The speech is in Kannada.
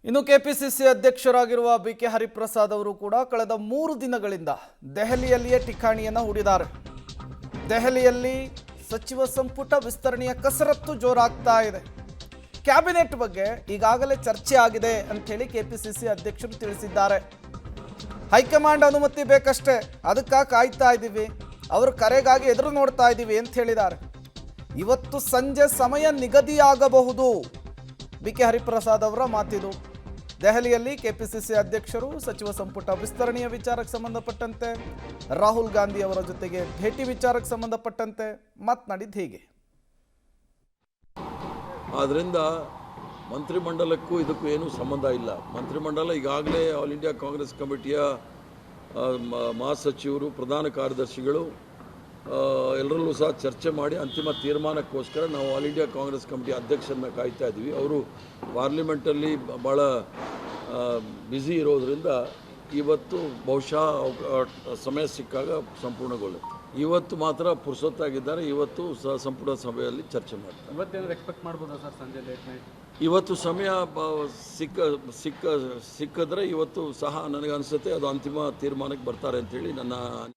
ಇನ್ನು ಕೆಪಿಸಿಸಿ ಅಧ್ಯಕ್ಷರಾಗಿರುವ ಬಿಕೆ ಹರಿಪ್ರಸಾದ್ ಅವರು ಕೂಡ ಕಳೆದ 3 ದಿನಗಳಿಂದ ದೆಹಲಿಯಲ್ಲಿಯೇ ಠಿಕಾಣಿಯನ್ನು ಹೂಡಿದ್ದಾರೆ. ದೆಹಲಿಯಲ್ಲಿ ಸಚಿವ ಸಂಪುಟ ವಿಸ್ತರಣೆಯ ಕಸರತ್ತು ಜೋರಾಗ್ತಾ ಇದೆ. ಕ್ಯಾಬಿನೆಟ್ ಬಗ್ಗೆ ಈಗಾಗಲೇ ಚರ್ಚೆ ಆಗಿದೆ ಅಂತ ಹೇಳಿ ಕೆಪಿಸಿಸಿ ಅಧ್ಯಕ್ಷರು ತಿಳಿಸಿದ್ದಾರೆ. ಹೈಕಮಾಂಡ್ ಅನುಮತಿ ಬೇಕಷ್ಟೇ, ಅದಕ್ಕೆ ಕಾಯ್ತಾ ಇದ್ದೀವಿ, ಅವರ ಕರೆಗಾಗಿ ಎದುರು ನೋಡ್ತಾ ಇದ್ದೀವಿ ಅಂತ ಹೇಳಿದ್ದಾರೆ. ಇವತ್ತು ಸಂಜೆ ಸಮಯ ನಿಗದಿಯಾಗಬಹುದು. ಬಿಕೆ ಹರಿಪ್ರಸಾದ್ ಅವರ ಮಾತಿದು. ದೆಹಲಿಯಲ್ಲಿ ಕೆಪಿಸಿಸಿ ಅಧ್ಯಕ್ಷರು ಸಚಿವ ಸಂಪುಟ ವಿಸ್ತರಣೆಯ ವಿಚಾರಕ್ಕೆ ಸಂಬಂಧಪಟ್ಟಂತೆ ರಾಹುಲ್ ಗಾಂಧಿ ಅವರ ಜೊತೆಗೆ ಭೇಟಿ ವಿಚಾರಕ್ಕೆ ಸಂಬಂಧಪಟ್ಟಂತೆ ಮಾತನಾಡಿದ್ದು ಹೀಗೆ. ಆದ್ದರಿಂದ ಮಂತ್ರಿಮಂಡಲಕ್ಕೂ ಇದಕ್ಕೂ ಏನೂ ಸಂಬಂಧ ಇಲ್ಲ. ಮಂತ್ರಿಮಂಡಲ ಈಗಾಗಲೇ ಆಲ್ ಇಂಡಿಯಾ ಕಾಂಗ್ರೆಸ್ ಕಮಿಟಿಯ ಮಹಾಸಚಿವರು, ಪ್ರಧಾನ ಕಾರ್ಯದರ್ಶಿಗಳು ಎಲ್ಲರಲ್ಲೂ ಸಹ ಚರ್ಚೆ ಮಾಡಿ ಅಂತಿಮ ತೀರ್ಮಾನಕ್ಕೋಸ್ಕರ ನಾವು ಆಲ್ ಇಂಡಿಯಾ ಕಾಂಗ್ರೆಸ್ ಕಮಿಟಿ ಅಧ್ಯಕ್ಷರನ್ನ ಕಾಯ್ತಾ ಇದ್ದೀವಿ. ಅವರು ಪಾರ್ಲಿಮೆಂಟಲ್ಲಿ ಭಾಳ ಬ್ಯುಸಿ ಇರೋದರಿಂದ ಇವತ್ತು ಬಹುಶಃ ಸಮಯ ಸಿಕ್ಕಾಗ ಸಂಪೂರ್ಣಗೊಳ್ಳುತ್ತೆ. ಇವತ್ತು ಮಾತ್ರ ಪುರ್ಸೊತ್ತಾಗಿದ್ದಾರೆ. ಇವತ್ತು ಸಂಪುಟ ಸಭೆಯಲ್ಲಿ ಚರ್ಚೆ ಮಾಡ್ತಾರೆ. ಇವತ್ತೇನಾದ್ರು ಎಕ್ಸ್ಪೆಕ್ಟ್ ಮಾಡ್ಬೋದಾ ಸರ್ ಸಂಜೆ ಲೇಟ್ ನೈಟ್? ಇವತ್ತು ಸಮಯ ಸಿಕ್ಕಿದ್ರೆ ಇವತ್ತು ಸಹ ನನಗನ್ಸುತ್ತೆ ಅದು ಅಂತಿಮ ತೀರ್ಮಾನಕ್ಕೆ ಬರ್ತಾರೆ ಅಂತೇಳಿ ನನ್ನ